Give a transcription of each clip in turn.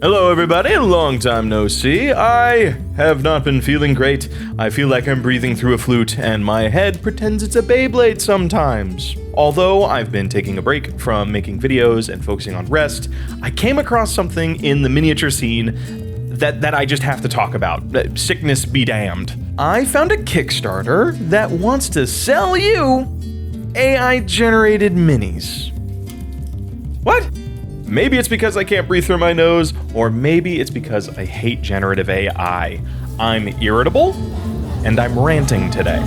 Hello everybody, long time no see. I have not been feeling great. I feel like I'm breathing through a flute and my head pretends it's a Beyblade sometimes. Although I've been taking a break from making videos and focusing on rest, I came across something in the miniature scene that I just have to talk about. Sickness be damned. I found a Kickstarter that wants to sell you AI-generated minis. What? Maybe it's because I can't breathe through my nose, or maybe it's because I hate generative AI. I'm irritable, and I'm ranting today.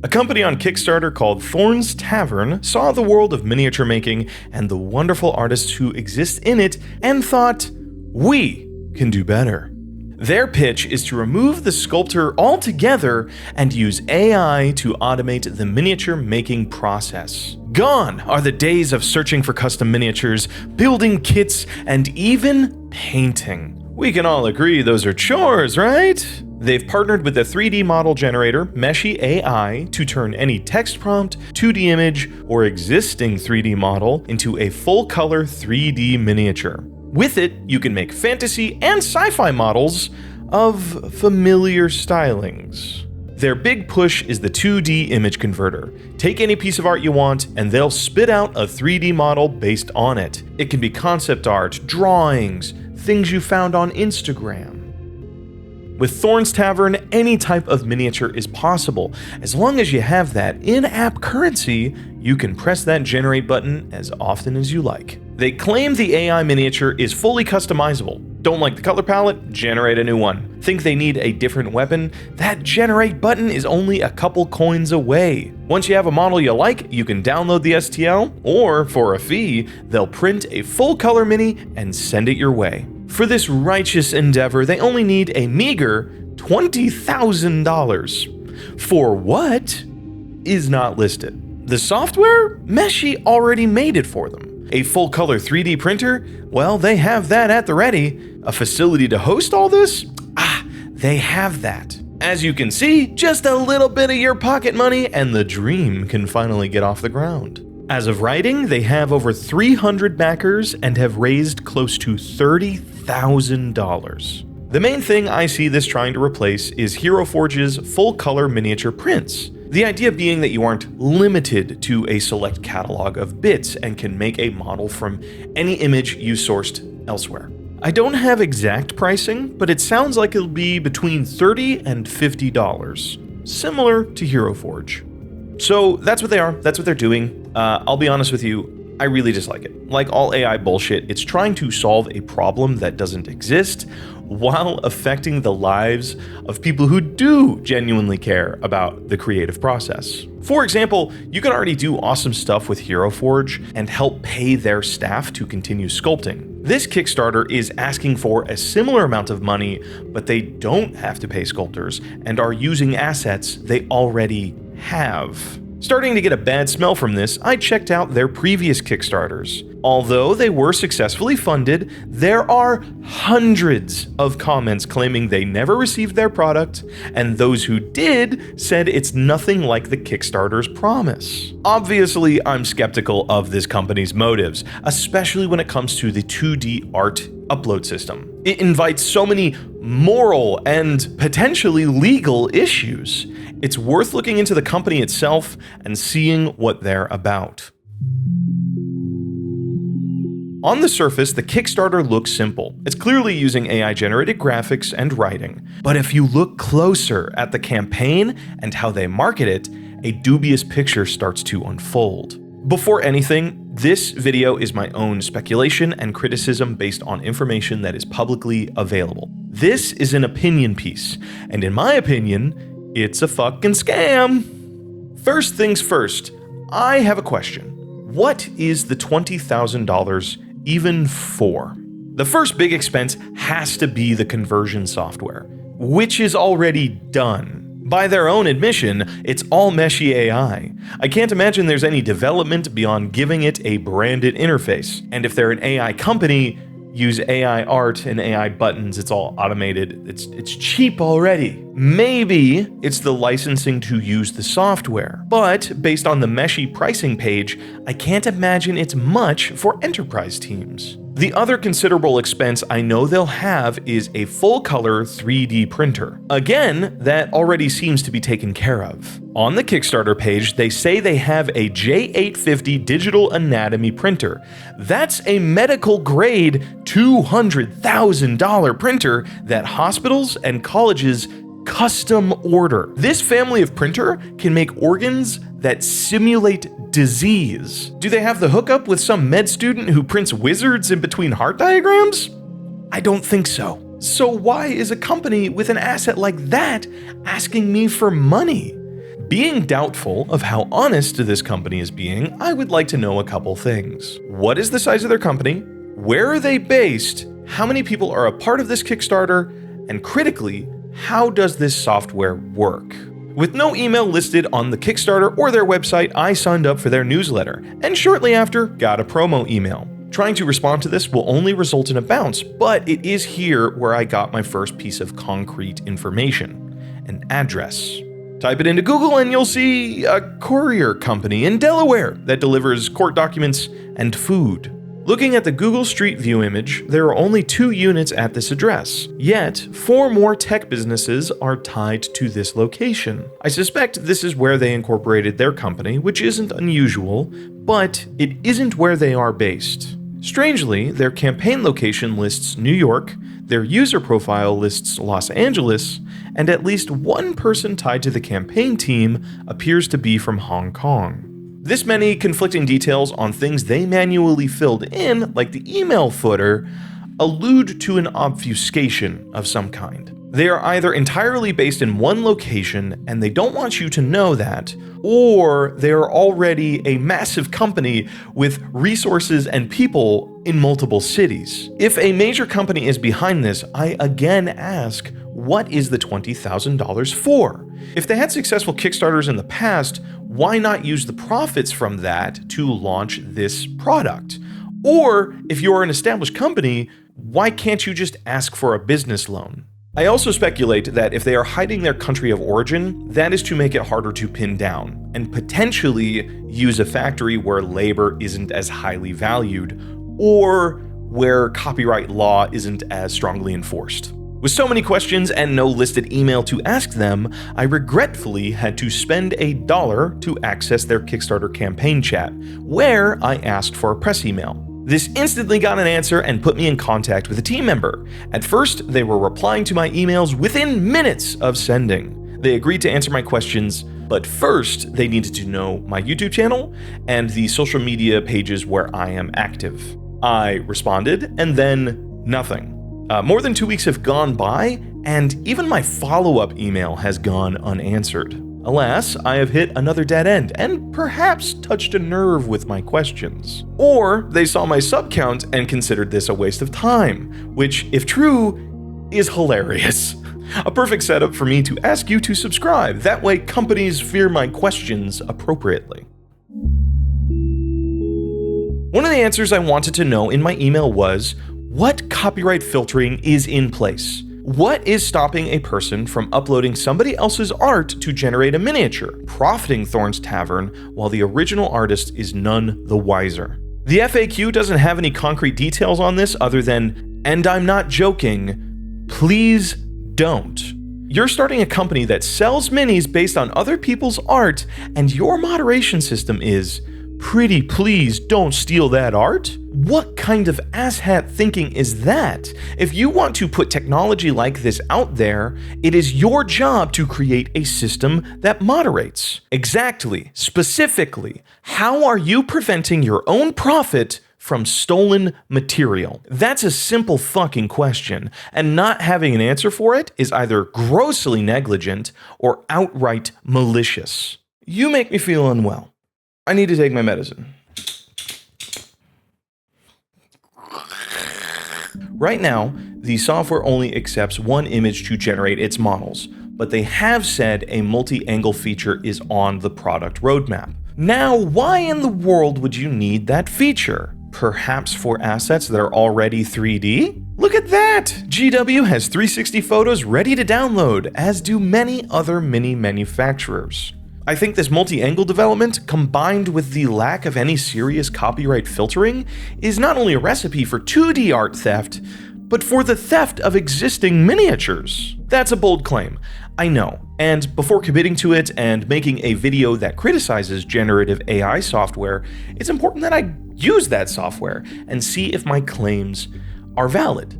A company on Kickstarter called Thorns Tavern saw the world of miniature making and the wonderful artists who exist in it and thought, we can do better. Their pitch is to remove the sculptor altogether and use AI to automate the miniature making process. Gone are the days of searching for custom miniatures, building kits, and even painting. We can all agree those are chores, right? They've partnered with the 3D model generator Meshy AI to turn any text prompt, 2D image, or existing 3D model into a full-color 3D miniature. With it, you can make fantasy and sci-fi models of familiar stylings. Their big push is the 2D image converter. Take any piece of art you want, and they'll spit out a 3D model based on it. It can be concept art, drawings, things you found on Instagram. With Thorns Tavern, any type of miniature is possible. As long as you have that in-app currency, you can press that generate button as often as you like. They claim the AI miniature is fully customizable. Don't like the color palette? Generate a new one. Think they need a different weapon? That generate button is only a couple coins away. Once you have a model you like, you can download the STL, or for a fee, they'll print a full color mini and send it your way. For this righteous endeavor, they only need a meager $20,000. For what is not listed. The software? Meshy already made it for them. A full-color 3D printer? Well, they have that at the ready. A facility to host all this? They have that. As you can see, just a little bit of your pocket money and the dream can finally get off the ground. As of writing, they have over 300 backers and have raised close to $30,000. The main thing I see this trying to replace is Hero Forge's full-color miniature prints. The idea being that you aren't limited to a select catalog of bits and can make a model from any image you sourced elsewhere. I don't have exact pricing, but it sounds like it'll be between $30 and $50, similar to Hero Forge. So that's what they are, that's what they're doing. I'll be honest with you, I really dislike it. Like all AI bullshit, it's trying to solve a problem that doesn't exist while affecting the lives of people who do genuinely care about the creative process. For example, you can already do awesome stuff with Hero Forge and help pay their staff to continue sculpting. This Kickstarter is asking for a similar amount of money, but they don't have to pay sculptors and are using assets they already have. Starting to get a bad smell from this, I checked out their previous Kickstarters. Although they were successfully funded, there are hundreds of comments claiming they never received their product, and those who did said it's nothing like the Kickstarter's promise. Obviously, I'm skeptical of this company's motives, especially when it comes to the 2D art upload system. It invites so many moral and potentially legal issues. It's worth looking into the company itself and seeing what they're about. On the surface, the Kickstarter looks simple. It's clearly using AI-generated graphics and writing. But if you look closer at the campaign and how they market it, a dubious picture starts to unfold. Before anything, this video is my own speculation and criticism based on information that is publicly available. This is an opinion piece, and in my opinion, it's a fucking scam. First things first, I have a question. What is the $20,000 even for? The first big expense has to be the conversion software, which is already done. By their own admission, it's all Meshy AI. I can't imagine there's any development beyond giving it a branded interface, and if they're an AI company, use AI art and AI buttons. It's all automated. It's cheap already. Maybe it's the licensing to use the software, but based on the meshy pricing page, I can't imagine it's much for enterprise teams. The other considerable expense I know they'll have is a full-color 3D printer. Again, that already seems to be taken care of. On the Kickstarter page, they say they have a J850 digital anatomy printer. That's a medical-grade $200,000 printer that hospitals and colleges custom order. This family of printer can make organs that simulate disease. Do they have the hookup with some med student who prints wizards in between heart diagrams? I don't think so. So why is a company with an asset like that asking me for money? Being doubtful of how honest this company is being, I would like to know a couple things. What is the size of their company? Where are they based? How many people are a part of this Kickstarter? And critically, how does this software work? With no email listed on the Kickstarter or their website, I signed up for their newsletter, and shortly after, got a promo email. Trying to respond to this will only result in a bounce, but it is here where I got my first piece of concrete information: an address. Type it into Google and you'll see a courier company in Delaware that delivers court documents and food. Looking at the Google Street View image, there are only 2 units at this address, yet 4 more tech businesses are tied to this location. I suspect this is where they incorporated their company, which isn't unusual, but it isn't where they are based. Strangely, their campaign location lists New York, their user profile lists Los Angeles, and at least one person tied to the campaign team appears to be from Hong Kong. This many conflicting details on things they manually filled in, like the email footer, allude to an obfuscation of some kind. They are either entirely based in one location and they don't want you to know that, or they are already a massive company with resources and people in multiple cities. If a major company is behind this, I again ask, what is the $20,000 for? If they had successful Kickstarters in the past, why not use the profits from that to launch this product? Or if you're an established company, why can't you just ask for a business loan? I also speculate that if they are hiding their country of origin, that is to make it harder to pin down, and potentially use a factory where labor isn't as highly valued, or where copyright law isn't as strongly enforced. With so many questions and no listed email to ask them, I regretfully had to spend $1 to access their Kickstarter campaign chat, where I asked for a press email. This instantly got an answer and put me in contact with a team member. At first, they were replying to my emails within minutes of sending. They agreed to answer my questions, but first they needed to know my YouTube channel and the social media pages where I am active. I responded, and then nothing. More than 2 weeks have gone by, and even my follow-up email has gone unanswered. Alas, I have hit another dead end, and perhaps touched a nerve with my questions. Or they saw my sub count and considered this a waste of time, which, if true, is hilarious. A perfect setup for me to ask you to subscribe, that way companies fear my questions appropriately. One of the answers I wanted to know in my email was, what copyright filtering is in place? What is stopping a person from uploading somebody else's art to generate a miniature, profiting Thorns Tavern while the original artist is none the wiser? The FAQ doesn't have any concrete details on this other than, and I'm not joking, please don't. You're starting a company that sells minis based on other people's art, and your moderation system is, pretty please don't steal that art? What kind of asshat thinking is that? If you want to put technology like this out there, it is your job to create a system that moderates. Exactly, specifically, how are you preventing your own profit from stolen material? That's a simple fucking question, and not having an answer for it is either grossly negligent or outright malicious. You make me feel unwell. I need to take my medicine. Right now, the software only accepts one image to generate its models, but they have said a multi-angle feature is on the product roadmap. Now, why in the world would you need that feature? Perhaps for assets that are already 3D? Look at that! GW has 360 photos ready to download, as do many other mini manufacturers. I think this multi-angle development, combined with the lack of any serious copyright filtering, is not only a recipe for 2D art theft, but for the theft of existing miniatures. That's a bold claim, I know, and before committing to it and making a video that criticizes generative AI software, it's important that I use that software and see if my claims are valid.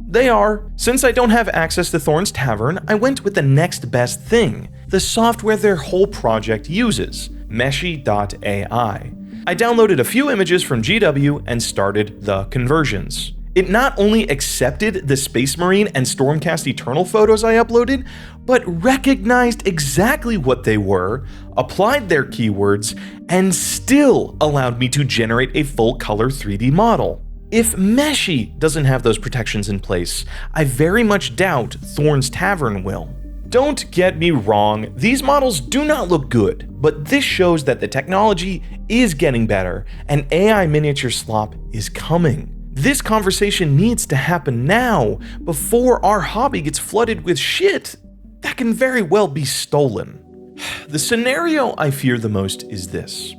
They are. Since I don't have access to Thorns Tavern, I went with the next best thing, the software their whole project uses, Meshy.ai. I downloaded a few images from GW and started the conversions. It not only accepted the Space Marine and Stormcast Eternal photos I uploaded, but recognized exactly what they were, applied their keywords, and still allowed me to generate a full-color 3D model. If Meshy doesn't have those protections in place, I very much doubt Thorns Tavern will. Don't get me wrong, these models do not look good, but this shows that the technology is getting better, and AI miniature slop is coming. This conversation needs to happen now, before our hobby gets flooded with shit that can very well be stolen. The scenario I fear the most is this.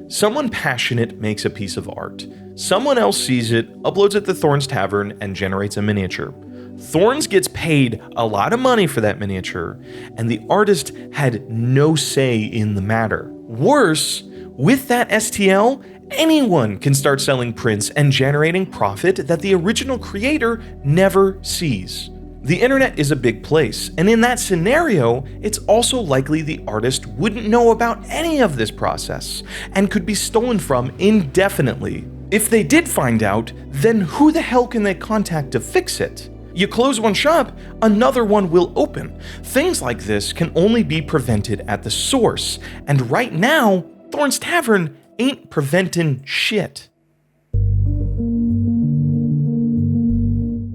Someone passionate makes a piece of art. Someone else sees it, uploads it to Thorns Tavern, and generates a miniature. Thorns gets paid a lot of money for that miniature, and the artist had no say in the matter. Worse, with that STL, anyone can start selling prints and generating profit that the original creator never sees. The internet is a big place, and in that scenario, it's also likely the artist wouldn't know about any of this process and could be stolen from indefinitely. If they did find out, then who the hell can they contact to fix it? You close one shop, another one will open. Things like this can only be prevented at the source, and right now, Thorns Tavern ain't preventing shit.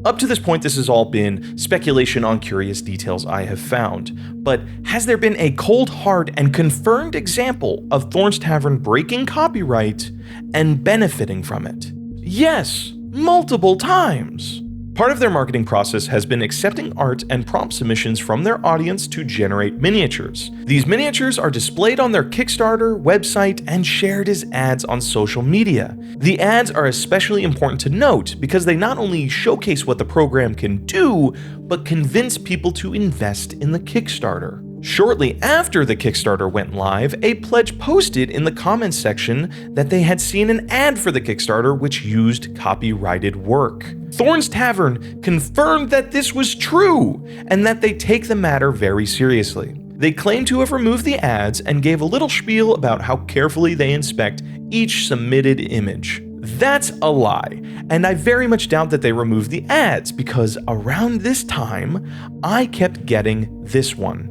Up to this point, this has all been speculation on curious details I have found, but has there been a cold, hard, and confirmed example of Thorns Tavern breaking copyright and benefiting from it? Yes, multiple times. Part of their marketing process has been accepting art and prompt submissions from their audience to generate miniatures. These miniatures are displayed on their Kickstarter website and shared as ads on social media. The ads are especially important to note because they not only showcase what the program can do, but convince people to invest in the Kickstarter. Shortly after the Kickstarter went live, a pledge posted in the comments section that they had seen an ad for the Kickstarter which used copyrighted work. Thorns Tavern confirmed that this was true and that they take the matter very seriously. They claim to have removed the ads and gave a little spiel about how carefully they inspect each submitted image. That's a lie, and I very much doubt that they removed the ads because around this time, I kept getting this one.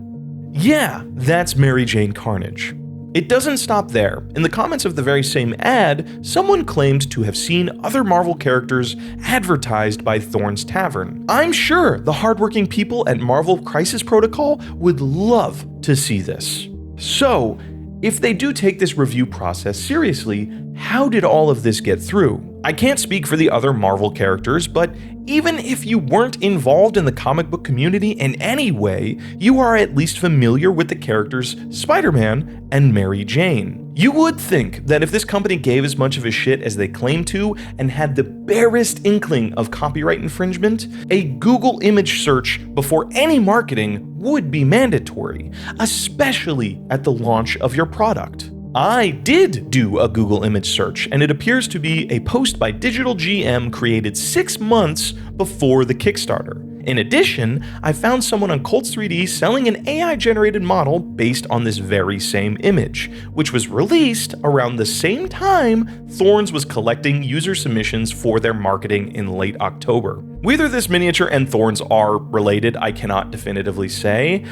Yeah, that's Mary Jane Carnage. It doesn't stop there. In the comments of the very same ad, someone claimed to have seen other Marvel characters advertised by Thorns Tavern. I'm sure the hardworking people at Marvel Crisis Protocol would love to see this. So, if they do take this review process seriously, how did all of this get through? I can't speak for the other Marvel characters, but even if you weren't involved in the comic book community in any way, you are at least familiar with the characters Spider-Man and Mary Jane. You would think that if this company gave as much of a shit as they claim to and had the barest inkling of copyright infringement, a Google image search before any marketing would be mandatory, especially at the launch of your product. I did do a Google image search, and it appears to be a post by Digital GM created 6 months before the Kickstarter. In addition, I found someone on Colts3D selling an AI-generated model based on this very same image, which was released around the same time Thorns was collecting user submissions for their marketing in late October. Whether this miniature and Thorns are related, I cannot definitively say.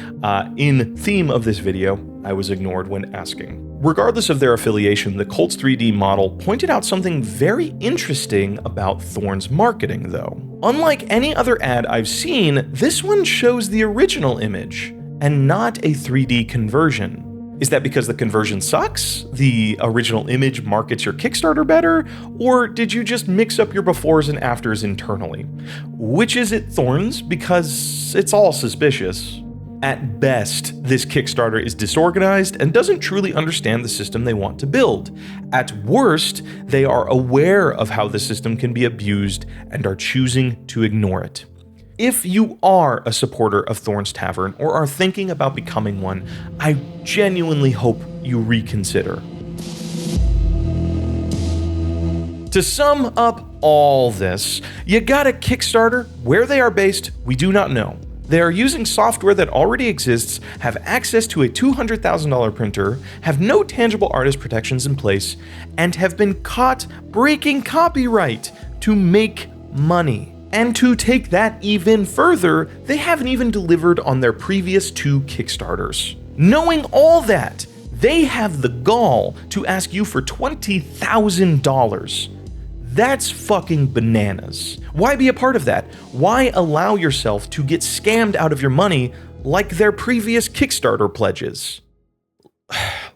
In theme of this video, I was ignored when asking. Regardless of their affiliation, the Colts3D model pointed out something very interesting about Thorns' marketing, though. Unlike any other ad I've seen, this one shows the original image, and not a 3D conversion. Is that because the conversion sucks? The original image markets your Kickstarter better? Or did you just mix up your befores and afters internally? Which is it, Thorns? Because it's all suspicious. At best, this Kickstarter is disorganized and doesn't truly understand the system they want to build. At worst, they are aware of how the system can be abused and are choosing to ignore it. If you are a supporter of Thorns Tavern or are thinking about becoming one, I genuinely hope you reconsider. To sum up all this, you got a Kickstarter. Where they are based, we do not know. They are using software that already exists, have access to a $200,000 printer, have no tangible artist protections in place, and have been caught breaking copyright to make money. And to take that even further, they haven't even delivered on their previous 2 Kickstarters. Knowing all that, they have the gall to ask you for $20,000. That's fucking bananas. Why be a part of that? Why allow yourself to get scammed out of your money like their previous Kickstarter pledges?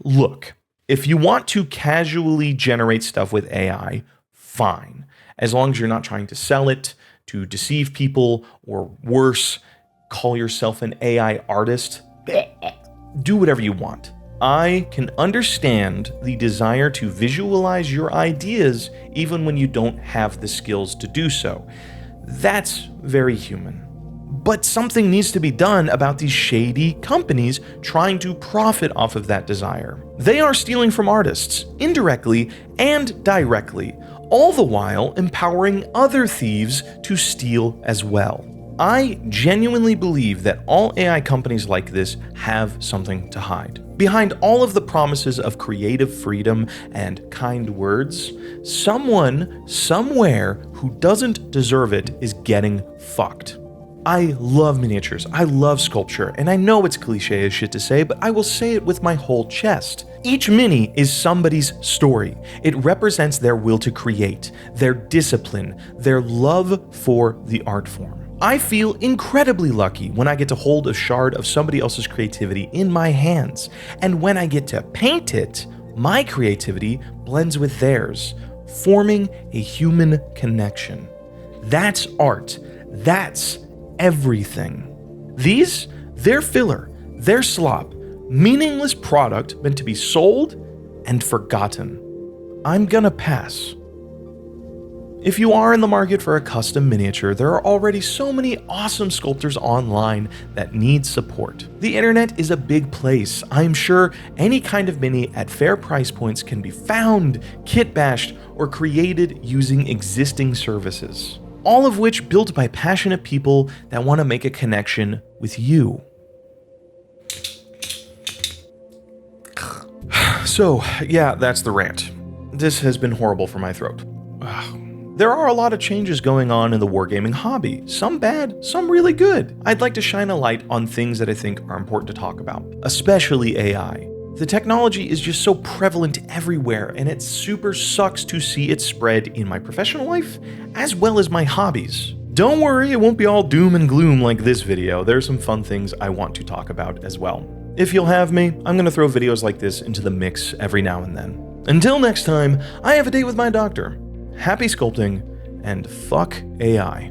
Look, if you want to casually generate stuff with AI, fine. As long as you're not trying to sell it, to deceive people, or worse, call yourself an AI artist, do whatever you want. I can understand the desire to visualize your ideas even when you don't have the skills to do so. That's very human. But something needs to be done about these shady companies trying to profit off of that desire. They are stealing from artists, indirectly and directly, all the while empowering other thieves to steal as well. I genuinely believe that all AI companies like this have something to hide. Behind all of the promises of creative freedom and kind words, someone, somewhere, who doesn't deserve it is getting fucked. I love miniatures, I love sculpture, and I know it's cliche as shit to say, but I will say it with my whole chest. Each mini is somebody's story. It represents their will to create, their discipline, their love for the art form. I feel incredibly lucky when I get to hold a shard of somebody else's creativity in my hands, and when I get to paint it, my creativity blends with theirs, forming a human connection. That's art. That's everything. These, they're filler, they're slop, meaningless product meant to be sold and forgotten. I'm gonna pass. If you are in the market for a custom miniature, there are already so many awesome sculptors online that need support. The internet is a big place. I'm sure any kind of mini at fair price points can be found, kit bashed, or created using existing services. All of which built by passionate people that want to make a connection with you. So, yeah, that's the rant. This has been horrible for my throat. There are a lot of changes going on in the wargaming hobby, some bad, some really good. I'd like to shine a light on things that I think are important to talk about, especially AI. The technology is just so prevalent everywhere, and it super sucks to see it spread in my professional life, as well as my hobbies. Don't worry, it won't be all doom and gloom like this video. There's some fun things I want to talk about as well. If you'll have me, I'm gonna throw videos like this into the mix every now and then. Until next time, I have a date with my doctor. Happy sculpting, and fuck AI.